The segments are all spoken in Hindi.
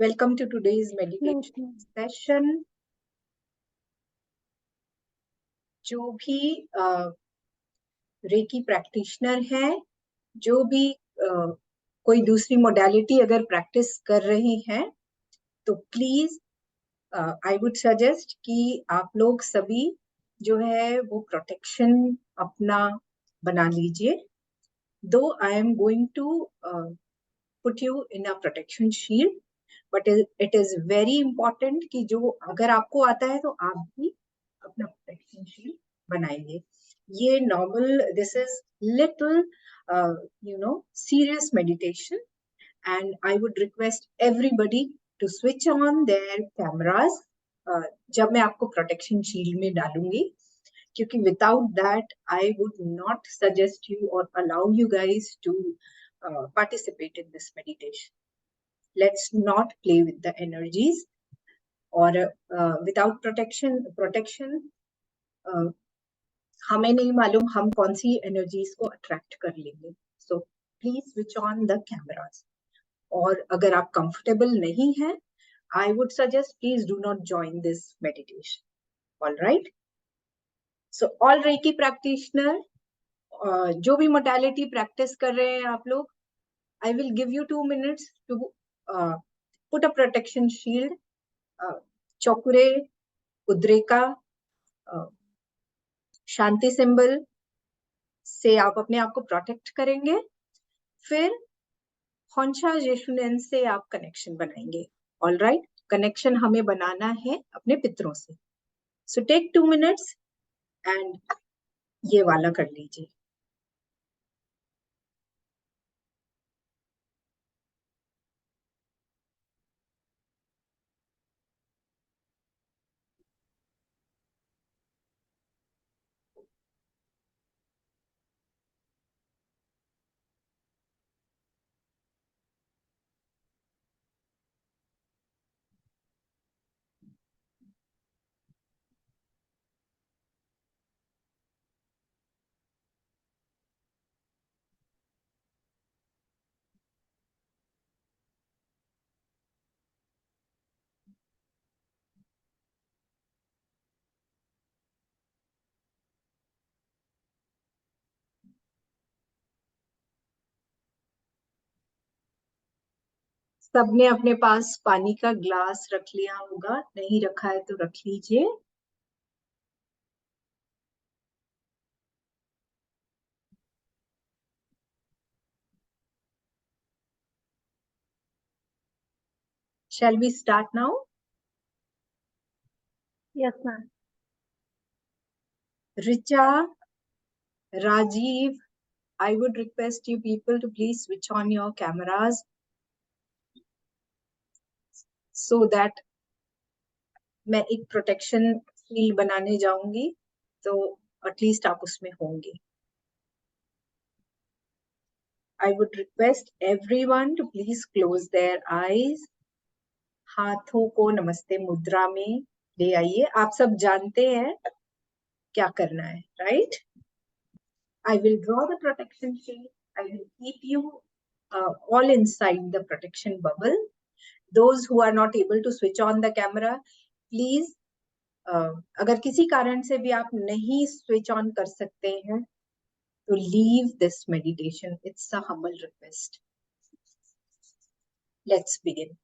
Welcome to today's meditation session. जो भी रेकी प्रैक्टिशनर है, जो भी कोई दूसरी मोडालिटी अगर प्रैक्टिस कर रहे हैं, तो प्लीज आई वुड सजेस्ट कि आप लोग सभी जो है वो प्रोटेक्शन अपना बना लीजिए. दो I am going to put you in a protection shield, but it is very important कि जो अगर आपको आता है तो आप भी अपना प्रोटेक्शन शील्ड बनाएंगे. ये normal, this is little serious meditation, and I would request everybody to switch on their cameras जब मैं आपको प्रोटेक्शन शील्ड में डालूंगी, क्योंकि without that I would not suggest you or allow you guys to participate in this meditation. Let's not play with the energies, or without protection हमें नहीं मालूम हम कौन सी एनर्जीज को अट्रैक्ट कर लेंगे. So please switch on the cameras. और अगर आप कंफर्टेबल नहीं है, I would suggest please do not join this meditation. All right. So all reiki practitioner, जो भी मोडालिटी प्रैक्टिस कर रहे हैं आप लोग, I will give you 2 minutes to put a protection shield. चौकुरे, उद्रेका, शांति सिंबल से आप अपने आप को प्रोटेक्ट करेंगे. फिर हॉन्शा जेशुनेन से आप कनेक्शन बनाएंगे. All right. कनेक्शन हमें बनाना है अपने पितरों से. सो टेक 2 minutes एंड ये वाला कर लीजिए. सबने अपने पास पानी का ग्लास रख लिया होगा, नहीं रखा है तो रख लीजिए. Shall we start now? Yes, ma'am. Richa, Rajiv, I would request you people to please switch on your cameras so that मैं एक प्रोटेक्शन शील्ड बनाने जाऊंगी, तो एटलीस्ट आप उसमें होंगे. I would request everyone to please close their eyes. हाथों को नमस्ते मुद्रा में ले आइए. आप सब जानते हैं क्या करना है, right? I will draw the protection shield. I will keep you all inside the protection bubble. Those who are not able to switch on the camera, please, अगर किसी कारण से भी आप नहीं switch on कर सकते हैं, तो leave this meditation. It's a humble request. Let's begin.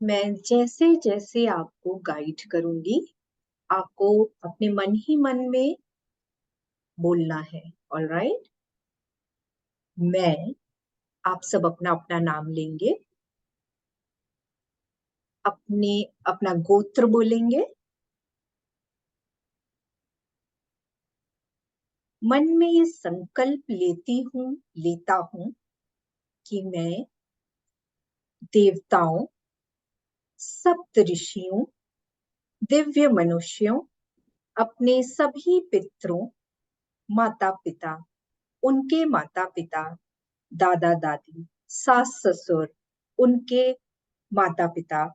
मैं जैसे जैसे आपको गाइड करूंगी, आपको अपने मन ही मन में बोलना है। ऑलराइट, मैं आप सब अपना अपना नाम लेंगे, अपना गोत्र बोलेंगे, मन में ये संकल्प लेता हूं कि मैं देवताओं, सप्त ऋषियों, दिव्य मनुष्यों, अपने सभी पितरों, माता पिता, उनके माता पिता, दादा दादी, सास ससुर, उनके माता पिता,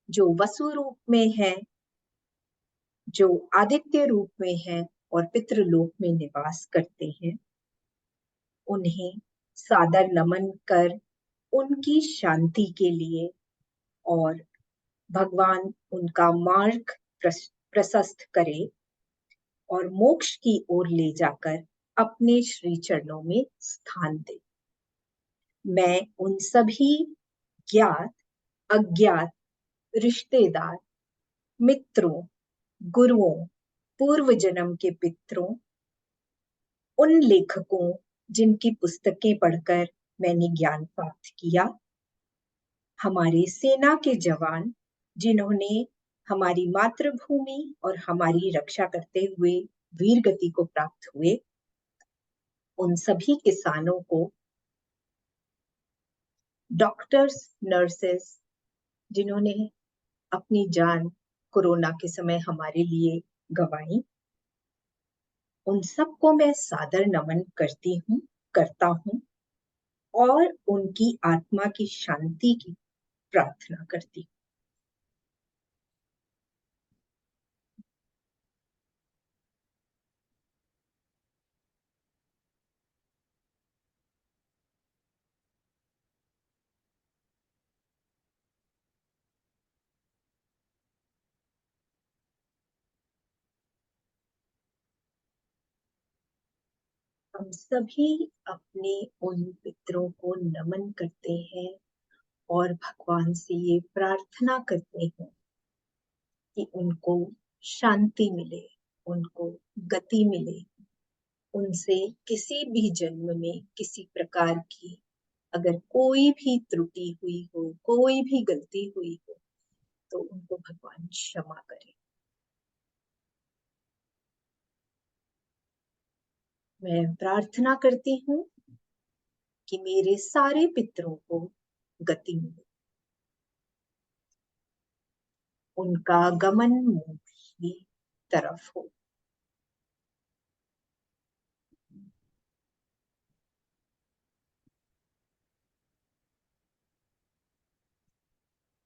जो वसु रूप में है, जो आदित्य रूप में है और पितृलोक में निवास करते हैं, उन्हें सादर नमन कर उनकी शांति के लिए और भगवान उनका मार्ग प्रशस्त करे और मोक्ष की ओर ले जाकर अपने श्री चरणों में स्थान दे। मैं उन सभी ज्ञात अज्ञात रिश्तेदार, मित्रों, गुरुओं, पूर्व जन्म के पितरों, उन लेखकों जिनकी पुस्तकें पढ़कर मैंने ज्ञान प्राप्त किया, हमारे सेना के जवान जिन्होंने हमारी मातृभूमि और हमारी रक्षा करते हुए वीर गति को प्राप्त हुए, उन सभी किसानों को, डॉक्टर्स, नर्सेस जिन्होंने अपनी जान कोरोना के समय हमारे लिए गंवाई, उन सबको मैं सादर नमन करता हूं और उनकी आत्मा की शांति की प्रार्थना करती हूँ। हम सभी अपने उन पितरों को नमन करते हैं और भगवान से ये प्रार्थना करते हैं कि उनको शांति मिले, उनको गति मिले, उनसे किसी भी जन्म में किसी प्रकार की अगर कोई भी त्रुटि हुई हो, कोई भी गलती हुई हो, तो उनको भगवान क्षमा करे। मैं प्रार्थना करती हूँ कि मेरे सारे पितरों को गति मिले, उनका गमन मोक्ष की तरफ हो।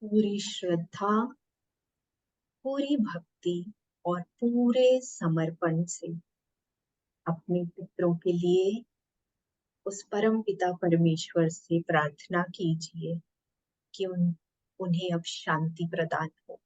पूरी श्रद्धा, पूरी भक्ति और पूरे समर्पण से अपने पितरों के लिए उस परम पिता परमेश्वर से प्रार्थना कीजिए कि उन्हें अब शांति प्रदान हो।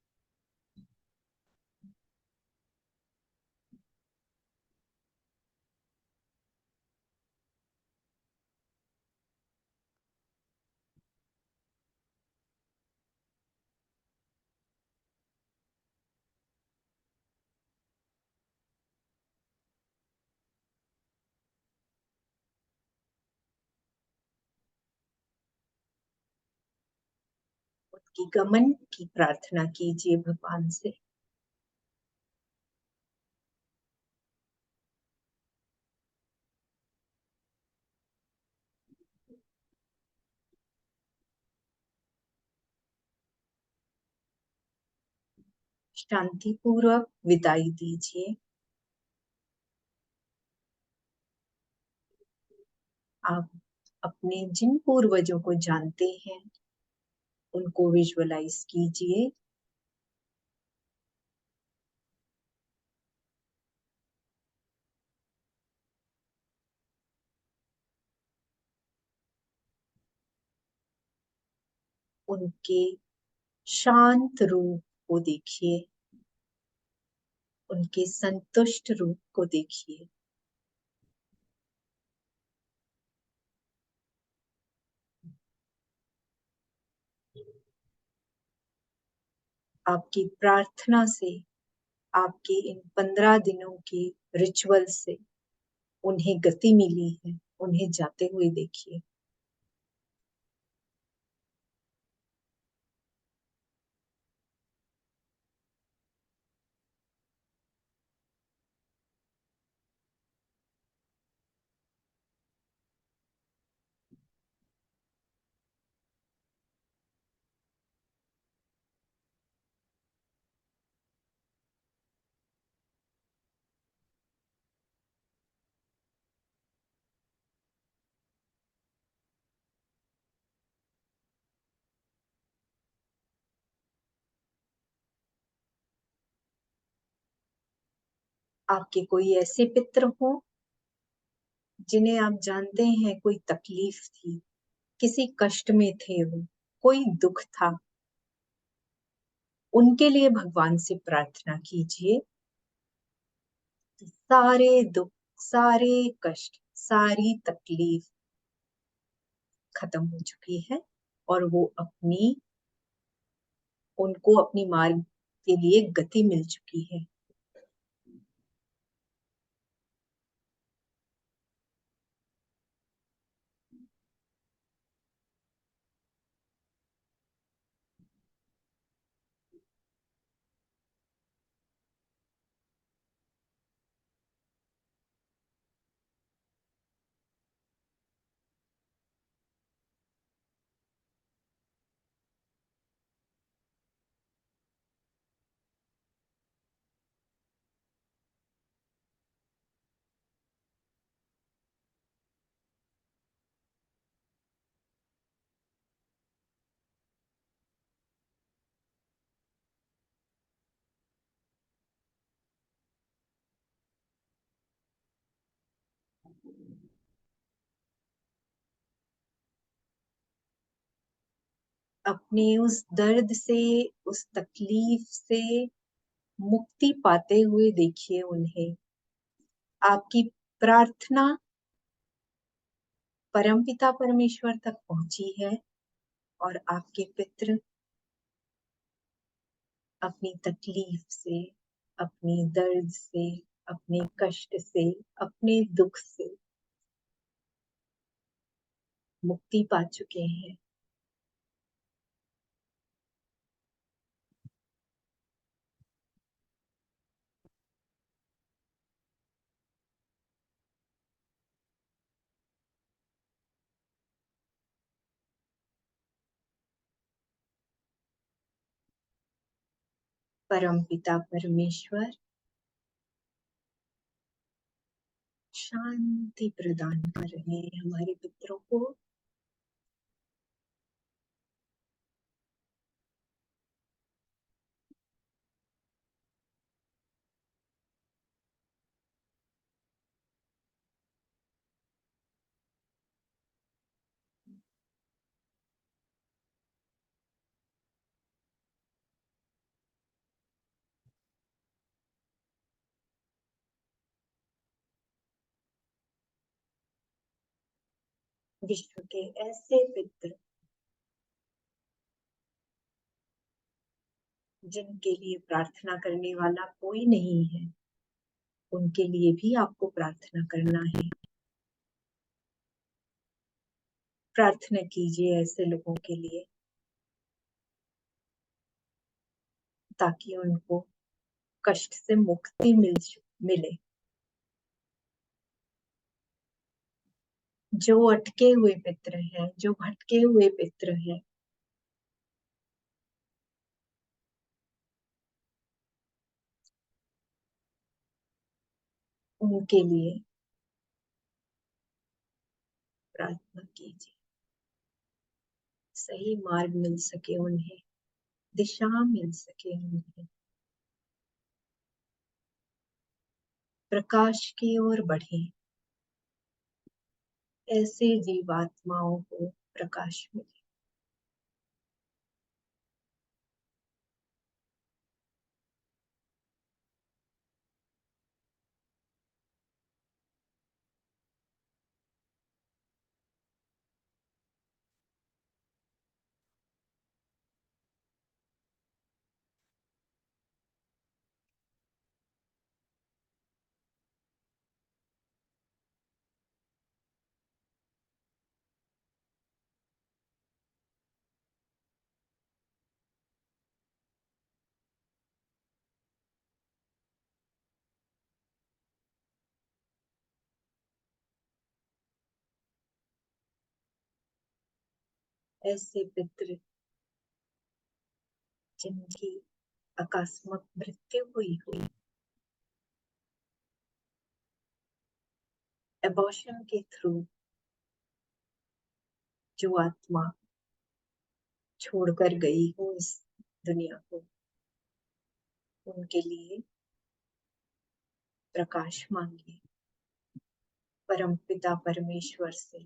उनकी गमन की प्रार्थना कीजिए भगवान से। शांतिपूर्वक विदाई दीजिए। आप अपने जिन पूर्वजों को जानते हैं उनको विजुअलाइज कीजिए। उनके शांत रूप को देखिए, उनके संतुष्ट रूप को देखिए। आपकी प्रार्थना से, आपके इन 15 दिनों के रिचुअल से उन्हें गति मिली है। उन्हें जाते हुए देखिए। आपके कोई ऐसे पितृ हो जिन्हें आप जानते हैं कोई तकलीफ थी, किसी कष्ट में थे वो, कोई दुख था, उनके लिए भगवान से प्रार्थना कीजिए कि सारे दुख, सारे कष्ट, सारी तकलीफ खत्म हो चुकी है और वो उनको अपनी मार्ग के लिए गति मिल चुकी है। अपने उस दर्द से, उस तकलीफ से मुक्ति पाते हुए देखिए उन्हें। आपकी प्रार्थना परमपिता परमेश्वर तक पहुंची है और आपके पितृ अपनी तकलीफ से, अपनी दर्द से, अपने कष्ट से, अपने दुख से मुक्ति पा चुके हैं। परमपिता परमेश्वर शांति प्रदान कर रहे हैं हमारे पितरों को। विश्व के ऐसे पितृ जिनके लिए प्रार्थना करने वाला कोई नहीं है, उनके लिए भी आपको प्रार्थना करना है। प्रार्थना कीजिए ऐसे लोगों के लिए ताकि उनको कष्ट से मुक्ति मिले। जो अटके हुए पितृ हैं, जो भटके हुए पितृ हैं, उनके लिए प्रार्थना कीजिए। सही मार्ग मिल सके उन्हें, दिशा मिल सके उन्हें, प्रकाश की ओर बढ़े। ऐसे जीवात्माओं को प्रकाश मिले। ऐसे पितृ जिनकी आकस्मिक मृत्यु हुई हो, एबॉर्शन के थ्रू जो आत्मा छोड़कर गई हो इस दुनिया को, उनके लिए प्रकाश मांगिए। परमपिता परमेश्वर से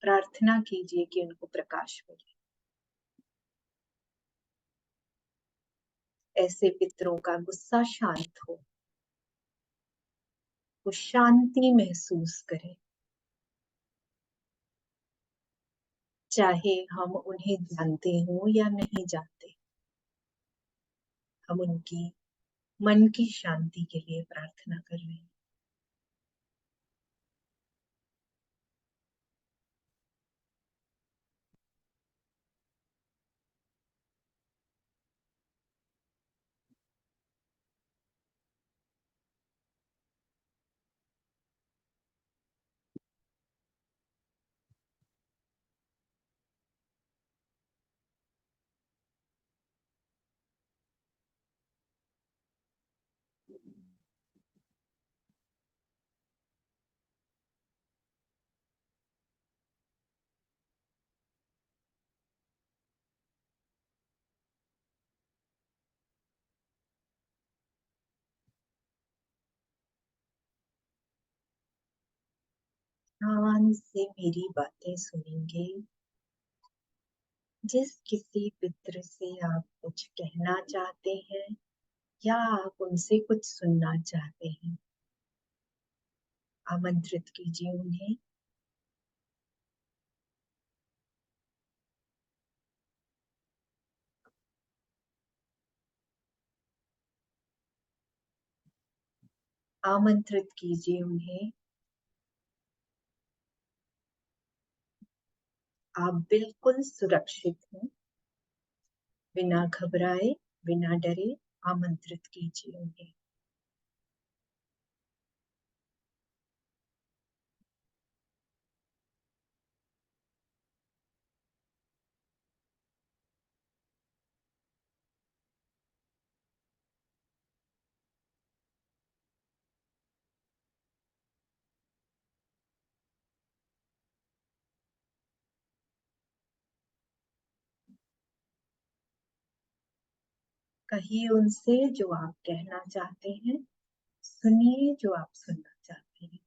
प्रार्थना कीजिए कि उनको प्रकाश मिले। ऐसे पितरों का गुस्सा शांत हो, वो शांति महसूस करें, चाहे हम उन्हें जानते हो या नहीं जानते। हम उनकी मन की शांति के लिए प्रार्थना कर रहे हैं। ध्यान से मेरी बातें सुनेंगे। जिस किसी पितृ से आप कुछ कहना चाहते हैं या आप उनसे कुछ सुनना चाहते हैं, आमंत्रित कीजिए उन्हें। आमंत्रित कीजिए उन्हें। आप बिल्कुल सुरक्षित हैं। बिना घबराए, बिना डरे आमंत्रित कीजिए उन्हें। कहिए उनसे जो आप कहना चाहते हैं, सुनिए जो आप सुनना चाहते हैं।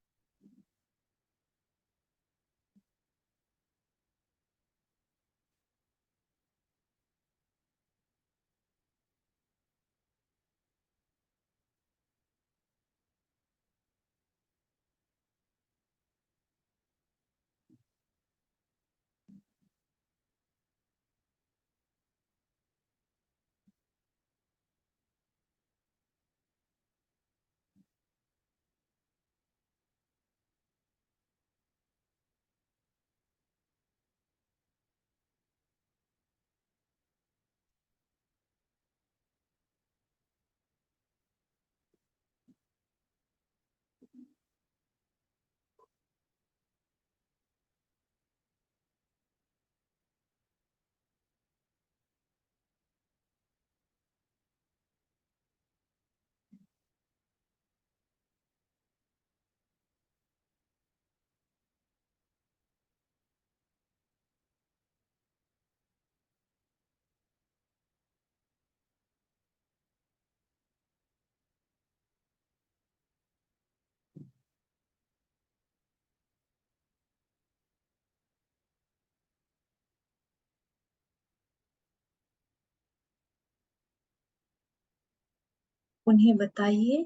उन्हें बताइए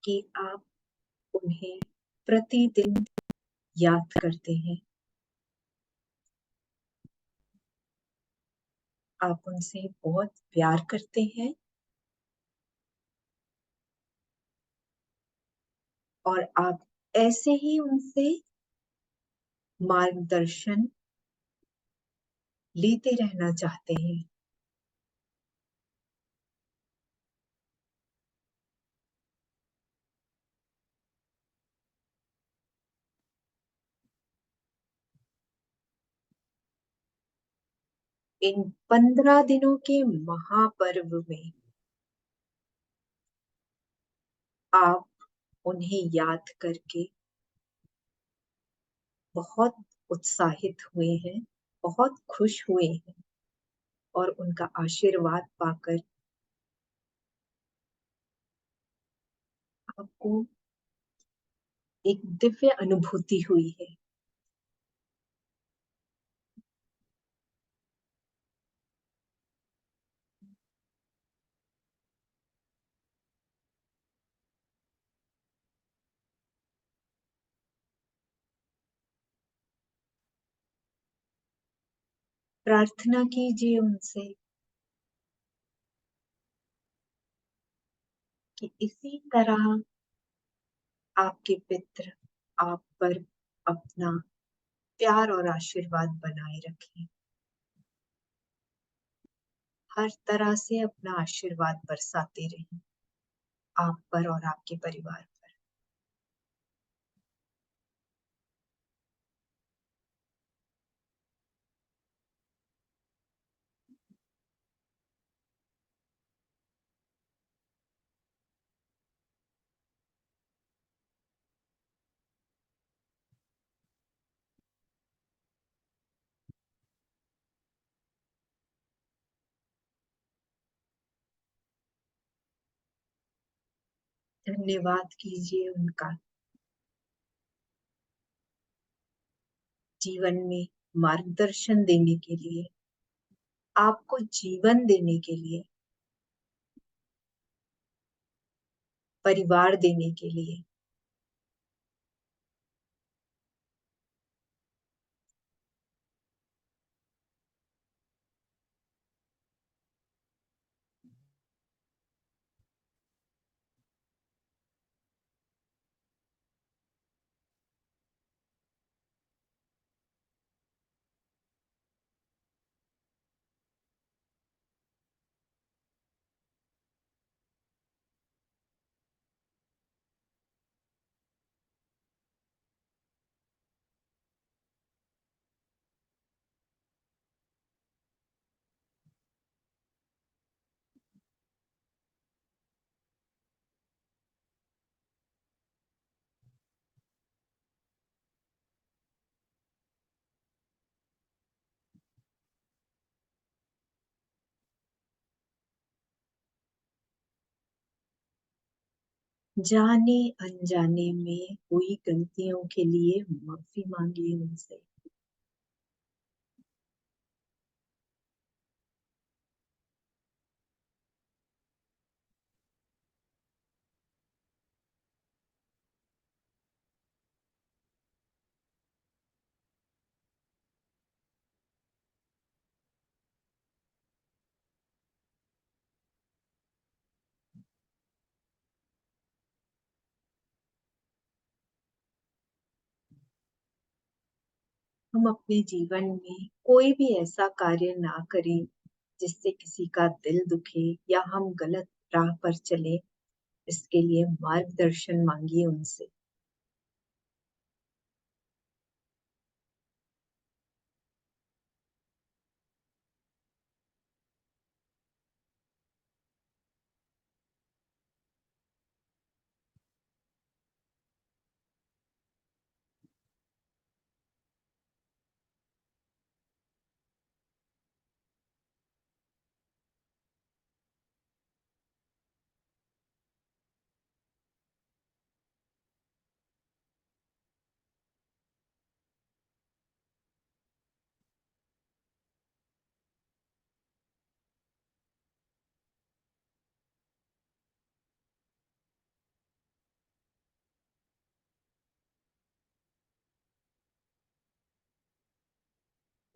कि आप उन्हें प्रतिदिन याद करते हैं। आप उनसे बहुत प्यार करते हैं और आप ऐसे ही उनसे मार्गदर्शन लेते रहना चाहते हैं। इन 15 दिनों के महापर्व में आप उन्हें याद करके बहुत उत्साहित हुए हैं, बहुत खुश हुए हैं और उनका आशीर्वाद पाकर आपको एक दिव्य अनुभूति हुई है। प्रार्थना कीजिए उनसे कि इसी तरह आपके पितृ आप पर अपना प्यार और आशीर्वाद बनाए रखें, हर तरह से अपना आशीर्वाद बरसाते रहें आप पर और आपके परिवार पर। धन्यवाद कीजिए उनका, जीवन में मार्गदर्शन देने के लिए, आपको जीवन देने के लिए, परिवार देने के लिए। जाने अनजाने में हुई गलतियों के लिए माफी मांगिए उनसे। हम अपने जीवन में कोई भी ऐसा कार्य ना करें जिससे किसी का दिल दुखे या हम गलत राह पर चले, इसके लिए मार्गदर्शन मांगिए उनसे।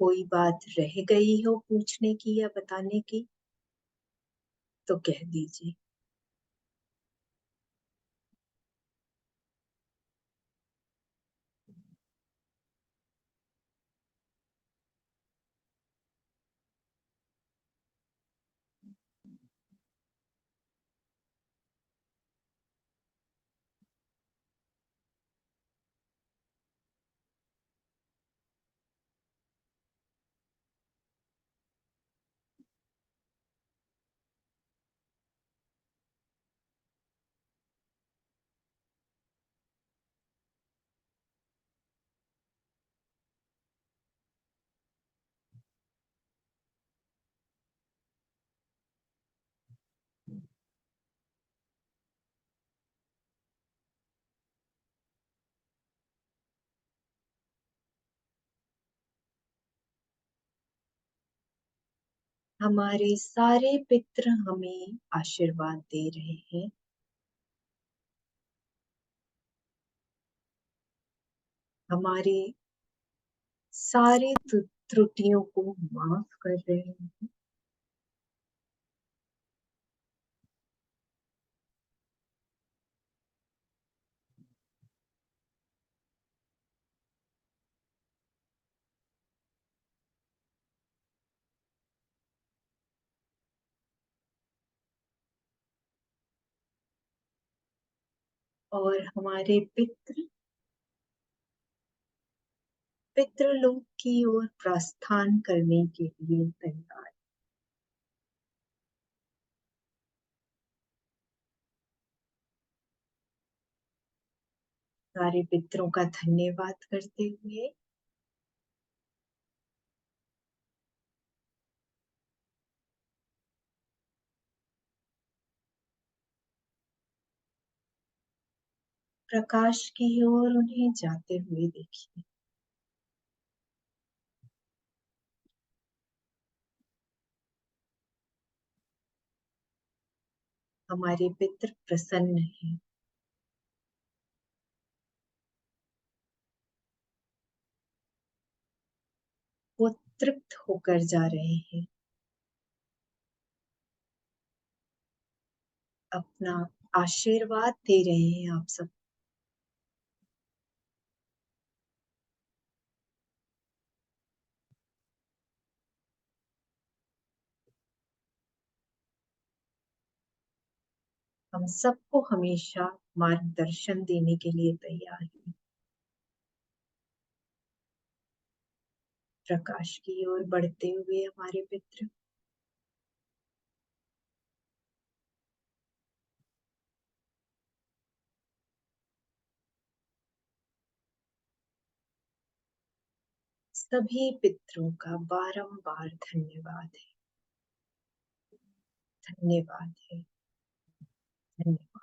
कोई बात रह गई हो पूछने की या बताने की तो कह दीजिए। हमारे सारे पितृ हमें आशीर्वाद दे रहे हैं। हमारी सारी त्रुटियों को माफ कर रहे हैं। और हमारे पितृलोक की ओर प्रस्थान करने के लिए तैयार। सारे पितरों का धन्यवाद करते हुए प्रकाश की ओर उन्हें जाते हुए देखिए। हमारे पितृ प्रसन्न हैं। वो तृप्त होकर जा रहे हैं। अपना आशीर्वाद दे रहे हैं आप सब। हम सबको हमेशा मार्गदर्शन देने के लिए तैयार हैं। प्रकाश की ओर बढ़ते हुए हमारे पितृ सभी पितरों का बारंबार धन्यवाद है। धन्यवाद है। धन्यवाद।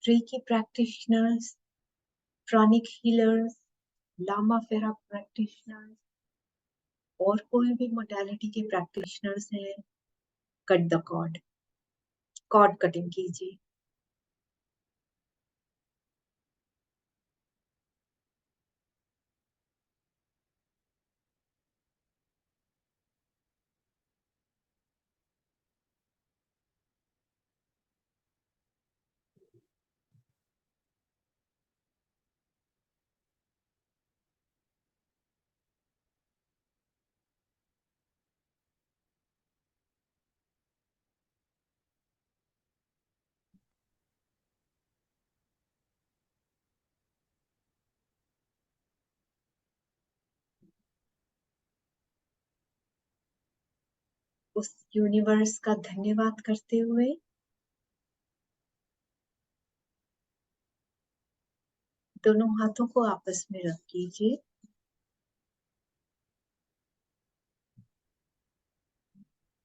रेकी प्रैक्टिशनर्स, प्राणिक हीलर्स, लामा फेरा प्रैक्टिशनर्स और कोई भी मोडालिटी के प्रैक्टिशनर्स हैं, कट द कॉर्ड कटिंग कीजिए। उस यूनिवर्स का धन्यवाद करते हुए दोनों हाथों को आपस में रख कीजिए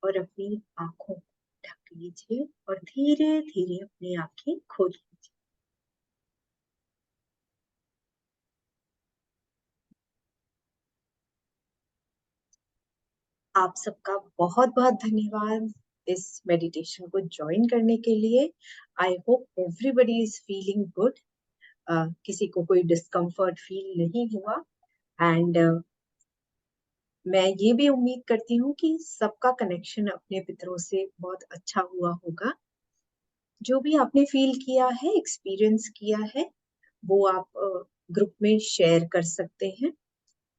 और अपनी आंखों को ढक लीजिए और धीरे धीरे अपनी आंखें खोल लीजिए। आप सबका बहुत बहुत धन्यवाद इस मेडिटेशन को ज्वाइन करने के लिए। I hope everybody is feeling good. किसी को कोई डिस्कम्फर्ट फील नहीं हुआ। एंड मैं ये भी उम्मीद करती हूँ कि सबका कनेक्शन अपने पितरों से बहुत अच्छा हुआ होगा। जो भी आपने फील किया है, एक्सपीरियंस किया है, वो आप ग्रुप में शेयर कर सकते हैं।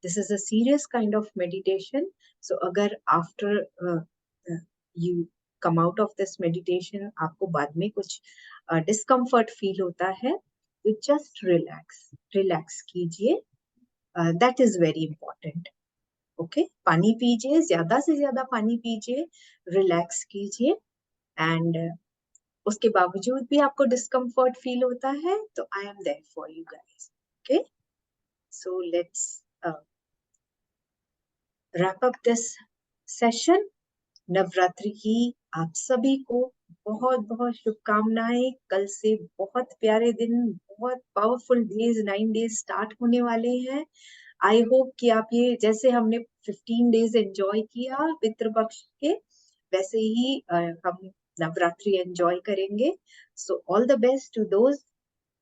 This is a serious kind of meditation. So अगर after you come out of this meditation, आपको बाद में कुछ discomfort feel होता है, you just relax कीजिए. That is very important. Okay, पानी पीजिए, ज्यादा से ज्यादा पानी पीजिए, रिलैक्स कीजिए. एंड उसके बावजूद भी आपको डिस्कम्फर्ट फील होता है तो I am there for you guys. Okay, so let's wrap up this session. Navratri की आप सभी को बहुत बहुत शुभकामनाएं. कल से बहुत प्यारे दिन, बहुत पावरफुल डेज, 9 डेज स्टार्ट होने वाले हैं. आई होप कि आप ये, जैसे हमने 15 डेज एंजॉय किया पितृपक्ष के, वैसे ही हम नवरात्रि एंजॉय करेंगे. So all the best to those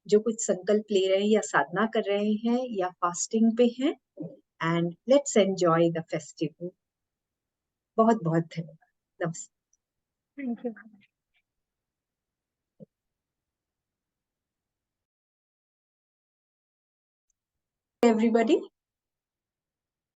जो कुछ संकल्प ले रहे हैं या साधना कर रहे हैं या फास्टिंग पे हैं. And let's enjoy the festival. बहुत बहुत धन्यवाद. नमस्ते. Thank you. Everybody.